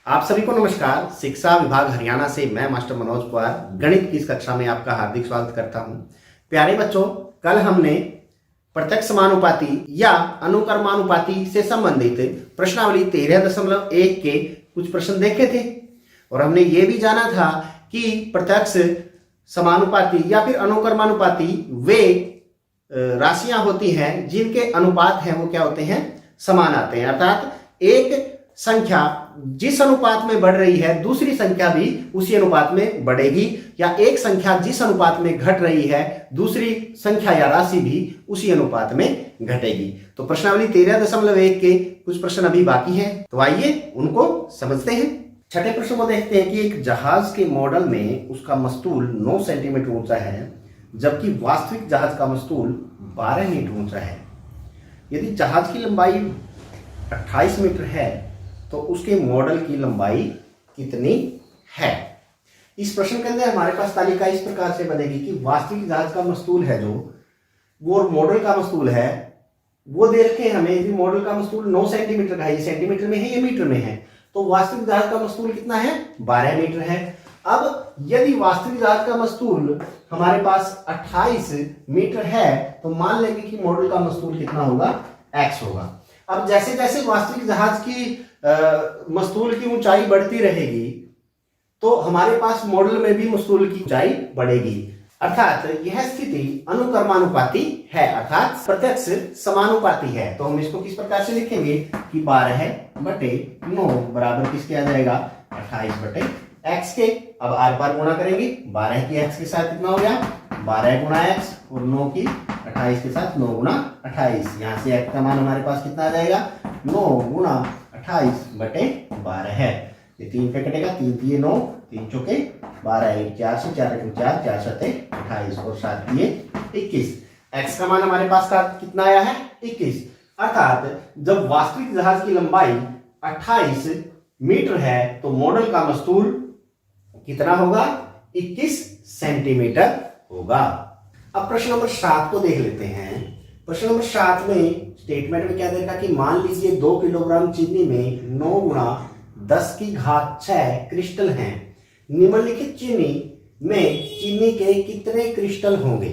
आप सभी को नमस्कार। शिक्षा विभाग हरियाणा से मैं मास्टर मनोज पवार गणित की इस कक्षा में आपका हार्दिक स्वागत करता हूं। प्यारे बच्चों, कल हमने प्रत्यक्ष समानुपाती या अनुक्रमानुपाती से संबंधित प्रश्नावली 13.1 के कुछ प्रश्न देखे थे और हमने ये भी जाना था कि प्रत्यक्ष समानुपाती या फिर अनुक्रमानुपाती वे राशियां होती हैं जिनके अनुपात हैं वो क्या होते हैं, समान आते हैं। अर्थात एक संख्या जिस अनुपात में बढ़ रही है दूसरी संख्या भी उसी अनुपात में बढ़ेगी, या एक संख्या जिस अनुपात में घट रही है दूसरी संख्या या राशि भी उसी अनुपात में घटेगी। तो प्रश्नावली 13.1 के कुछ प्रश्न अभी बाकी हैं, तो आइए उनको समझते हैं। छठे प्रश्न को देखते हैं कि एक जहाज के मॉडल में उसका मस्तूल 9 सेंटीमीटर ऊंचा है जबकि वास्तविक जहाज का मस्तूल 12 मीटर ऊंचा है। यदि जहाज की लंबाई 28 मीटर है तो उसके मॉडल की लंबाई कितनी है। इस प्रश्न के अंदर हमारे पास तालिका इस प्रकार से बनेगी कि वास्तविक जहाज का मस्तूल है जो वो मॉडल का मस्तूल है वो दे रखे हैं हमें। यदि मॉडल का मस्तूल 9 सेंटीमीटर का है, ये सेंटीमीटर में है या मीटर में है, तो वास्तविक जहाज का मस्तूल कितना है, 12 मीटर है। अब यदि वास्तविक जहाज का मस्तूल हमारे पास 28 मीटर है तो मान लेंगे कि मॉडल का मस्तूल कितना होगा, x होगा। अब जैसे जैसे वास्तविक जहाज की मस्तूल की ऊंचाई बढ़ती रहेगी तो हमारे पास मॉडल में भी मस्तूल की ऊंचाई बढ़ेगी। अर्थात यह स्थिति अनुक्रमानुपाती है, अर्थात प्रत्यक्ष समानुपाती है। तो हम इसको किस प्रकार से लिखेंगे कि 12/9 बराबर किसके आ जाएगा, 28/x के। अब आर पार गुणा करेंगे, 12 की x के साथ कितना हो गया, 12 गुणा x, और 9 की 28 के साथ 9 गुणा 28। यहाँ से x का मान हमारे पास कितना आ जाएगा, 9 गुणा 28/12 है। ये 3 पे कटेगा, 3 3 9, 3 चौके 12, 1 4 से 4 4 4 7 28 और 7 21। x का मान हमारे पास का कितना आया है, 21। अर्थात जब वास्तविक जहाज की लंबाई 28 मीटर है तो मॉडल का मस्तूल कितना होगा, 21 सेंटीमीटर होगा। अब प्रश्न नंबर 7 को देख लेते हैं। प्रश्न नंबर 7 में स्टेटमेंट में क्या देखा कि मान लीजिए 2 किलोग्राम चीनी में 9 गुणा 10 की घात 6 क्रिस्टल हैं। निम्नलिखित चीनी में चीनी के कितने क्रिस्टल होंगे।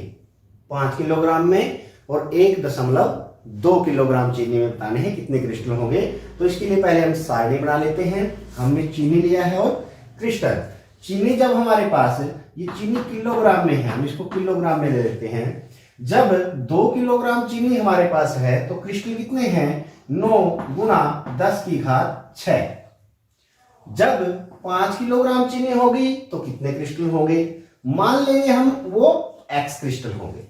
5 किलोग्राम में और 1.2 किलोग्राम चीनी में बताने हैं कितने क्रिस्टल होंगे। तो इसके लिए पहले हम सारणी बना लेते हैं। हमने चीनी लिया है और क्रिस्टल। चीनी जब हमारे पास, ये चीनी किलोग्राम में है, हम इसको किलोग्राम में ले लेते हैं। जब 2 किलोग्राम चीनी हमारे पास है तो क्रिस्टल कितने हैं, 9 गुणा 10 की घात 6। जब 5 किलोग्राम चीनी होगी तो कितने क्रिस्टल होंगे, मान लेंगे हम वो x क्रिस्टल होंगे।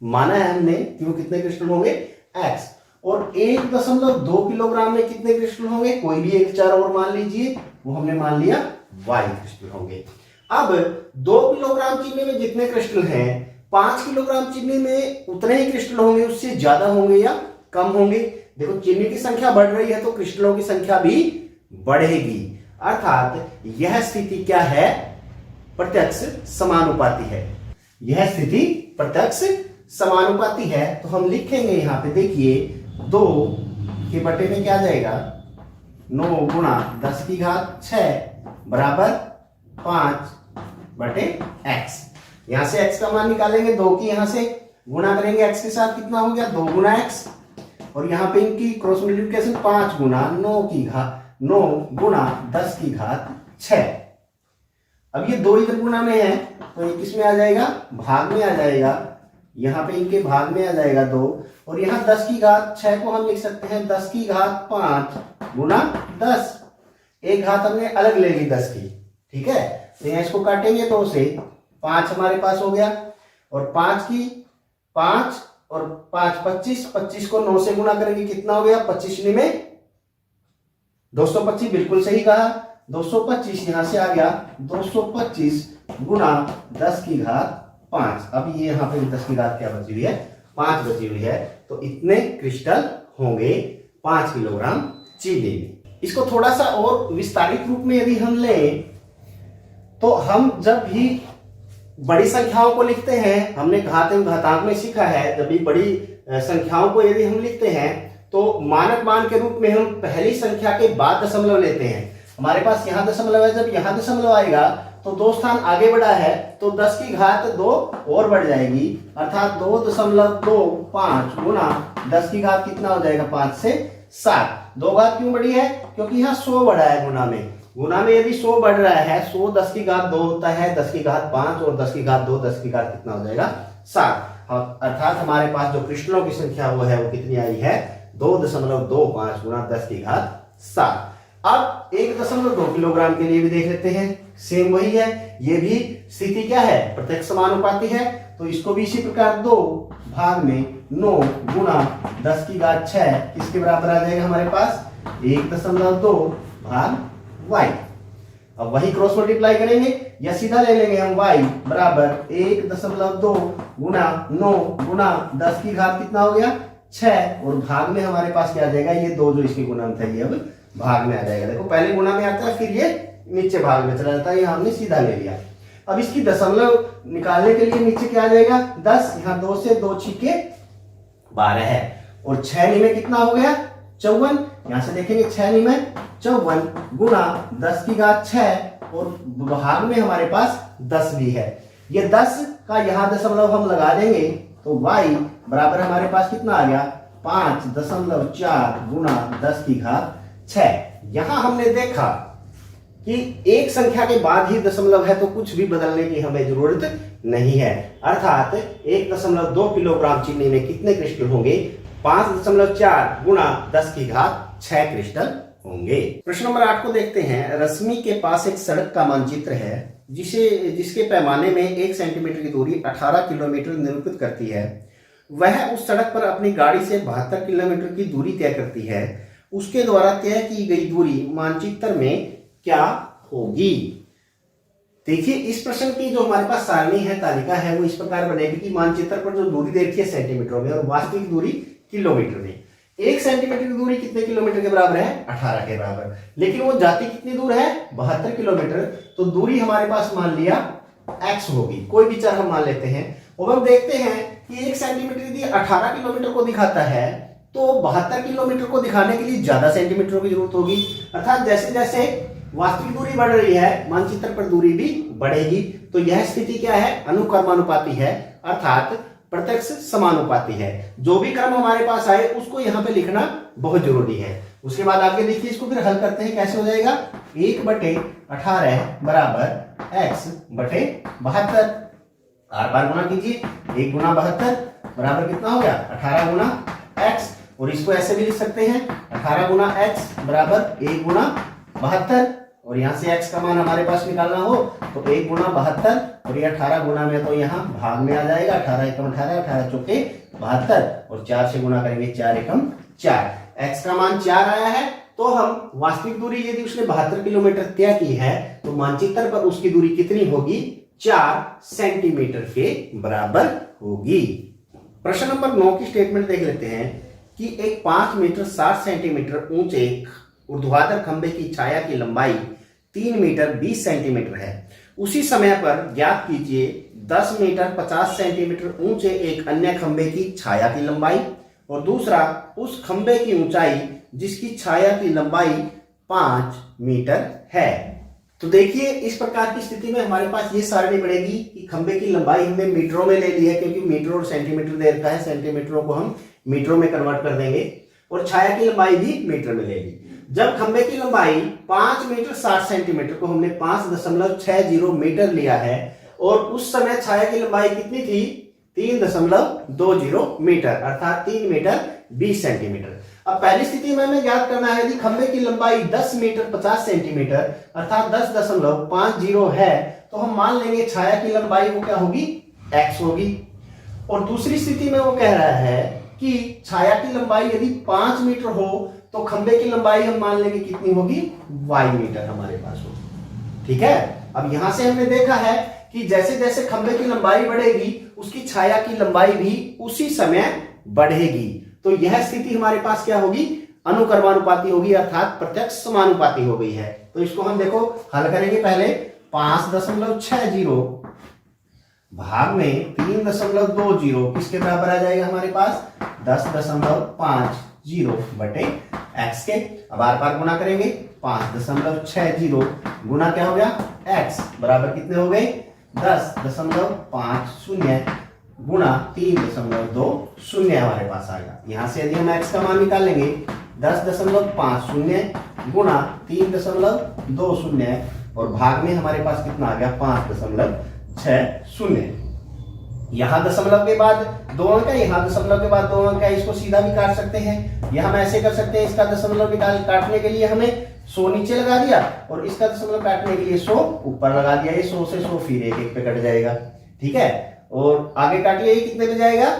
माना है हमने कि वो कितने क्रिस्टल होंगे, x। और 1.2 किलोग्राम में कितने क्रिस्टल होंगे, कोई भी एक चार और मान लीजिए, वो हमने मान लिया y क्रिस्टल होंगे। अब 2 किलोग्राम चीनी में जितने क्रिस्टल हैं 5 किलोग्राम चीनी में उतने ही क्रिस्टल होंगे, उससे ज्यादा होंगे या कम होंगे। देखो चीनी की संख्या बढ़ रही है तो क्रिस्टलों की संख्या भी बढ़ेगी। अर्थात यह स्थिति क्या है, प्रत्यक्ष समानुपाती है। यह स्थिति प्रत्यक्ष समानुपाती है। तो हम लिखेंगे यहाँ पे, देखिए 2 के बटे में क्या जाएगा, 9 गुणा 10 की घात 6 बराबर 5/x। यहां से x का मान निकालेंगे, 2 की यहां से गुणा करेंगे x के साथ, कितना हो गया, 2 गुणा x। और यहां पे इनकी क्रॉस मल्टीप्लिकेशन 5 गुणा 9 गुणा 10 की घात 6। अब ये 2 इधर गुणा में है तो ये किस में आ जाएगा, भाग में आ जाएगा। यहाँ पे इनके भाग में आ जाएगा 2, और यहाँ 10 की घात 6 को हम लिख सकते हैं 10 की घात 5 गुणा 10। एक घात हमने अलग ले ली 10 की, ठीक है। तो यहाँ इसको काटेंगे 2 से, 5 हमारे पास हो गया, और 5 की 5 और 5 25, 25 को 9 से गुणा करेंगे, कितना हो गया, 25 में 225, बिल्कुल सही कहा, 225 यहां से आ गया, 225 गुणा 10 की घात 5। अब ये यहाँ पे 10 की घात क्या बची हुई है, 5 बची हुई है। तो इतने क्रिस्टल होंगे 5 किलोग्राम चीनी में। इसको थोड़ा सा और विस्तारित रूप में यदि हम लें तो हम जब भी बड़ी संख्याओं को लिखते हैं, हमने घात एवं घातांक में सीखा है, जब भी बड़ी संख्याओं को यदि हम लिखते हैं तो मानक मान के रूप में हम पहली संख्या के बाद दशमलव लेते हैं। हमारे पास यहाँ दशमलव है, जब यहाँ दशमलव आएगा तो 2 स्थान आगे बढ़ा है तो 10 की घात 2 और बढ़ जाएगी, अर्थात 2.25 गुना 10 की घात कितना हो जाएगा 5 से 7। 2 घात क्यों बढ़ी है? क्योंकि यहाँ 100 बढ़ा है गुना में। गुना में यदि 100 बढ़ रहा है, 100 10 की घात 2 होता है, 10 की घात 5 और 10 की घात 2, 10 की घात कितना हो जाएगा 7। अर्थात हमारे पास जो कृष्णों की संख्या वो है वो कितनी आई है 2.25 गुना 10 की घात 7। अब 1.2 किलोग्राम के लिए भी देख लेते हैं, सेम वही है, ये भी स्थिति क्या है प्रत्यक्ष समानुपाती है, तो इसको भी इसी प्रकार 2 भाग में 9 गुना 10 की घात 6 किसके बराबर आ जाएगा हमारे पास 1.2 भाग y। अब वही क्रॉस मल्टीप्लाई करेंगे या सीधा ले लेंगे हम y बराबर 1.2 गुना 9 गुना 10 की घात कितना हो गया 6 और भाग में हमारे पास क्या आ जाएगा ये 2 जो इसके गुणनफल है ये अब भाग में आ जाएगा। देखो पहले गुणा में आता है फिर ये नीचे भाग में चला जाता है, ये हमने सीधा ले लिया। अब इसकी दशमलव निकालने के लिए नीचे क्या आ जाएगा 10, यहाँ 2 से 2 छिके 12 है और 6 में कितना हो गया 54। यहां से देखेंगे 6 में 54 गुना 10 की घात 6 और भाग में हमारे पास 10 भी है। ये 10 का यहाँ दशमलव हम लगा देंगे तो y बराबर हमारे पास कितना आ गया 5.4 गुना 10 की घात 6। यहां हमने देखा कि एक संख्या के बाद ही दशमलव है तो कुछ भी बदलने की हमें जरूरत नहीं है, अर्थात 1.2 किलोग्राम चीनी में कितने क्रिस्टल होंगे 5.4 गुना 10 की घात 6 क्रिस्टल होंगे। प्रश्न नंबर 8 को देखते हैं। रश्मि के पास एक सड़क का मानचित्र है जिसके पैमाने में 1 सेंटीमीटर की दूरी 18 किलोमीटर निरूपित करती है। वह उस सड़क पर अपनी गाड़ी से 72 किलोमीटर की दूरी तय करती है। उसके द्वारा तय की गई दूरी मानचित्र में क्या होगी? देखिए इस प्रश्न की जो हमारे पास सारणी है, तालिका है, वो इस प्रकार बनेगी कि मानचित्र पर जो दूरी दे रखी है सेंटीमीटर में और वास्तविक दूरी किलोमीटर में। 1 सेंटीमीटर की दूरी कितने किलोमीटर के बराबर है 18 के बराबर, लेकिन वो जाती कितनी दूर है 72 किलोमीटर, तो दूरी हमारे पास मान लिया x होगी, कोई भी चर हम मान लेते हैं। और हम देखते हैं कि 1 सेंटीमीटर यदि 18 किलोमीटर को दिखाता है तो 72 किलोमीटर को दिखाने के लिए ज्यादा सेंटीमीटर की जरूरत होगी, अर्थात जैसे जैसे वास्तविक दूरी बढ़ रही है मानचित्र पर दूरी भी बढ़ेगी। तो यह स्थिति क्या है अनुक्रमानुपाती है, अर्थात प्रत्यक्ष समानुपाती है। जो भी क्रम हमारे पास आए उसको यहाँ पे लिखना बहुत जरूरी है। उसके बाद आगे देखिए इसको फिर हल करते हैं, कैसे हो जाएगा 1/18 बराबर x बटे 72। आर बार गुना कीजिए, 1 गुना 72 बराबर कितना हो गया 18 गुना x, और इसको ऐसे भी लिख सकते हैं 18 गुना x बराबर 1 गुना 72, और यहाँ से x का मान हमारे पास निकालना हो तो 1 गुना 72 और ये 18 गुना में तो यहाँ भाग में आ जाएगा 18 एकम 18, 18 चौके 72 और 4 से गुना करेंगे 4 एकम 4। x का मान 4 आया है तो हम वास्तविक दूरी यदि उसने 72 किलोमीटर तय की है तो मानचित्र पर उसकी दूरी कितनी होगी 4 सेंटीमीटर के बराबर होगी। प्रश्न नंबर 9 की स्टेटमेंट देख लेते हैं कि एक 5 मीटर 60 सेंटीमीटर ऊंचे ऊर्ध्वाधर खंभे की छाया की लंबाई 3 मीटर 20 सेंटीमीटर है। उसी समय पर ज्ञात कीजिए 10 मीटर 50 सेंटीमीटर ऊंचे एक अन्य खंभे की छाया की लंबाई, और दूसरा उस खंभे की ऊंचाई जिसकी छाया की लंबाई 5 मीटर है। तो देखिए इस प्रकार की स्थिति में हमारे पास ये सारणी बढ़ेगी कि खंभे की लंबाई हमने मीटरों में ले ली है क्योंकि मीटर और सेंटीमीटर दे रखा है, सेंटीमीटरों को हम मीटरों में कन्वर्ट कर देंगे, और छाया की लंबाई भी मीटर में ले ली। जब खंभे की लंबाई 5 मीटर 60 सेंटीमीटर को हमने 5.60 मीटर लिया है और उस समय छाया की लंबाई कितनी थी 3.20 मीटर, अर्थात 3 मीटर 20 सेंटीमीटर। अब पहली स्थिति में हमें ज्ञात करना है यदि खंभे की लंबाई 10 मीटर 50 सेंटीमीटर अर्थात 10.50 है तो हम मान लेंगे छाया की लंबाई वो क्या होगी x होगी। और दूसरी स्थिति में वो कह रहा है कि छाया की लंबाई यदि 5 मीटर हो तो खंभे की लंबाई हम मान लेंगे कितनी होगी y मीटर हमारे पास होगी। ठीक है, अब यहां से हमने देखा है कि जैसे जैसे खंभे की लंबाई बढ़ेगी उसकी छाया की लंबाई भी उसी समय बढ़ेगी। तो यह स्थिति हमारे पास क्या होगी अनुक्रमानुपाती होगी, अर्थात प्रत्यक्ष समानुपाती हो गई है। तो इसको हम देखो हल करेंगे। पहले 5.60 भाग में 3.20 किसके बराबर आ जाएगा हमारे पास 10.50 बटे x के। अब आर पार गुना करेंगे 5.60 गुना क्या हो गया x बराबर कितने हो गए 10.50 गुना 3.20 हमारे पास आ गया। यहां से यदि हम x का मान निकालेंगे 10.50 गुना 3.20 और भाग में हमारे पास कितना आ गया 5.60। यहाँ दशमलव के बाद 2 अंक है, यहाँ दशमलव के बाद 2 अंक है, इसको सीधा भी काट सकते हैं या हम ऐसे कर सकते हैं, इसका दशमलव काटने के लिए हमें 100 नीचे लगा दिया और इसका दशमलव काटने के लिए 100 ऊपर लगा दिया। ये 100 से 100 फिर एक एक पे कट जाएगा, ठीक है। और आगे काटिए, ये कितने पे जाएगा,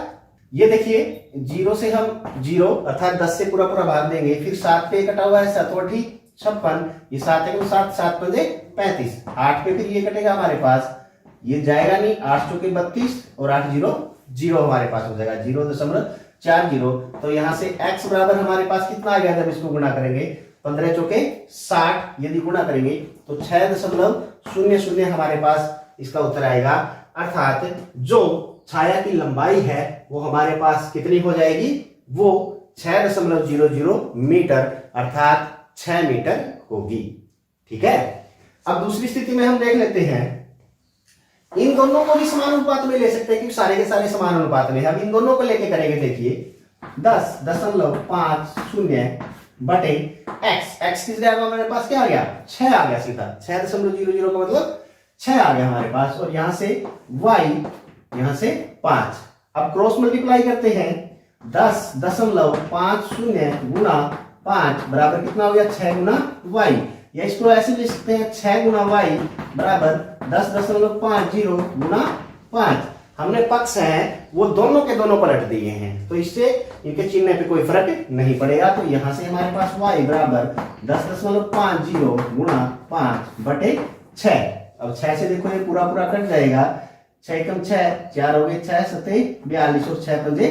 ये देखिए 0 से हम 0 अर्थात 10 से पूरा पूरा भाग देंगे, फिर 7 पे कटा हुआ है 7 × 56, ये 7 है 7, 7 × 35, 8 पे फिर ये कटेगा हमारे पास, ये जाएगा नहीं, 8 × 32 और 8 0 0 हमारे पास हो जाएगा 0.40। तो यहाँ से x बराबर हमारे पास कितना आ गया जब इसको गुणा करेंगे 15 × 60 यदि गुणा करेंगे तो 6.00 हमारे पास इसका उत्तर आएगा। अर्थात जो छाया की लंबाई है वो हमारे पास कितनी हो जाएगी, वो 6.00 मीटर अर्थात 6 मीटर होगी, ठीक है। अब दूसरी स्थिति में हम देख लेते हैं, इन दोनों को भी समान अनुपात में ले सकते हैं क्योंकि सारे के सारे समान अनुपात में। हम इन दोनों को लेके करेंगे, देखिए 10.50 बटे x किस जगह हमारे पास क्या आ गया 6 आ गया, सीधा 6.00 का मतलब 6 आ गया हमारे पास, और यहां से y यहां से 5। अब क्रॉस मल्टीप्लाई करते हैं, 10.50 गुना 5 बराबर कितना हो गया 6 गुना y, या इसको ऐसे लिख सकते हैं 6 गुना y बराबर 10.50 गुना 5। हमने पक्ष है वो दोनों के दोनों पलट दिए हैं, तो इससे इनके चिन्ह पे कोई फर्क नहीं पड़ेगा। तो यहां से हमारे पास y बराबर 10.50 गुना 5 बटे 6। अब 6 से देखो ये पूरा पूरा कट जाएगा, 6 कम 6 4 हो गए, 6 7 42 और 6 पंजे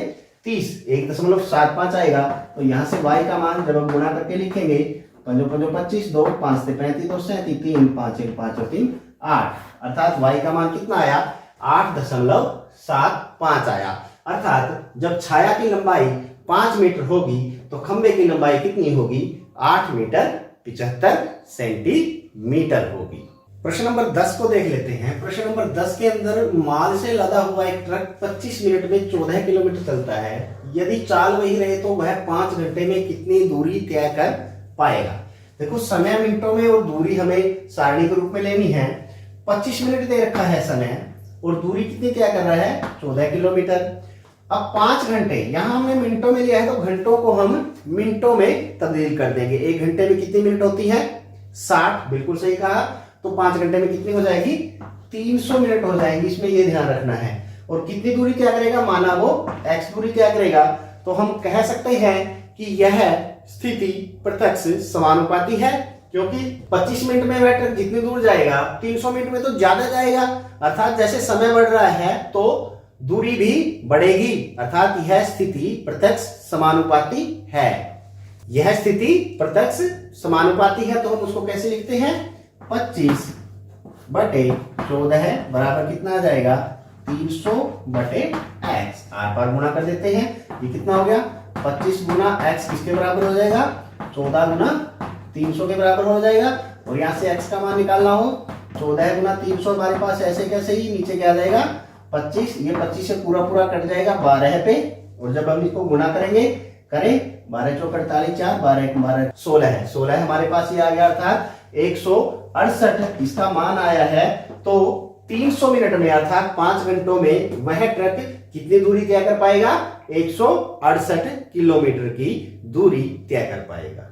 30, 1.75 आएगा। तो यहाँ से y का मान जब हम गुणा करके लिखेंगे 5 5 25 2 5 से 35 2 37 3 5 1 5 और 3 8, अर्थात y का मान कितना आया 8.75 आया। अर्थात जब छाया की लंबाई 5 मीटर होगी तो खंबे की लंबाई कितनी होगी 8 मीटर 75 सेंटीमीटर होगी। प्रश्न नंबर 10 को देख लेते हैं। प्रश्न नंबर 10 के अंदर माल से लदा हुआ एक ट्रक 25 मिनट में 14 किलोमीटर चलता है। यदि चाल वही रहे तो वह 5 घंटे में कितनी दूरी तय कर पाएगा। देखो समय मिनटों में और दूरी हमें सारणी के रूप में लेनी है। 25 मिनट दे रखा है समय और दूरी कितनी तय कर रहा है 14 किलोमीटर। अब 5 घंटे, यहां हमने मिनटों में लिया है तो घंटों को हम मिनटों में तब्दील कर देंगे। 1 घंटे में कितनी मिनट होती है 60, बिल्कुल सही कहा। तो 5 घंटे में कितनी हो जाएगी 300 मिनट हो जाएंगी, इसमें ये ध्यान रखना है। और कितनी दूरी तय करेगा, माना वो x दूरी तय करेगा, तो हम कह सकते हैं कि यह स्थिति प्रत्यक्ष समानुपाती है, क्योंकि 25 मिनट में वह ट्रक जितनी दूर जाएगा 300 मिनट में तो ज्यादा जाएगा। अर्थात जैसे समय बढ़ रहा है तो दूरी भी बढ़ेगी, अर्थात यह स्थिति प्रत्यक्ष समानुपाती है। यह स्थिति प्रत्यक्ष समानुपाती है, तो हम उसको कैसे लिखते हैं 25 बटे 14 बराबर कितना आ जाएगा 300 बटे x। आर पार गुणा कर देते हैं, ये कितना हो गया 25 गुना x किसके बराबर हो जाएगा 14 गुना 300 के बराबर हो जाएगा। और यहाँ से x का मान निकालना हो 14 गुना 300 हमारे पास ऐसे कैसे ही नीचे क्या आ जाएगा 25, ये 25 से पूरा पूरा कट जाएगा 12 पे, और जब हम इसको गुणा करेंगे करें 12 चौक 48 4 12 12 16 है, 16 हमारे पास ये आ गया, अर्थात 168 इसका मान आया है। तो 300 मिनट में अर्थात 5 घंटों में वह ट्रक कितनी दूरी तय कर पाएगा 168 किलोमीटर की दूरी तय कर पाएगा।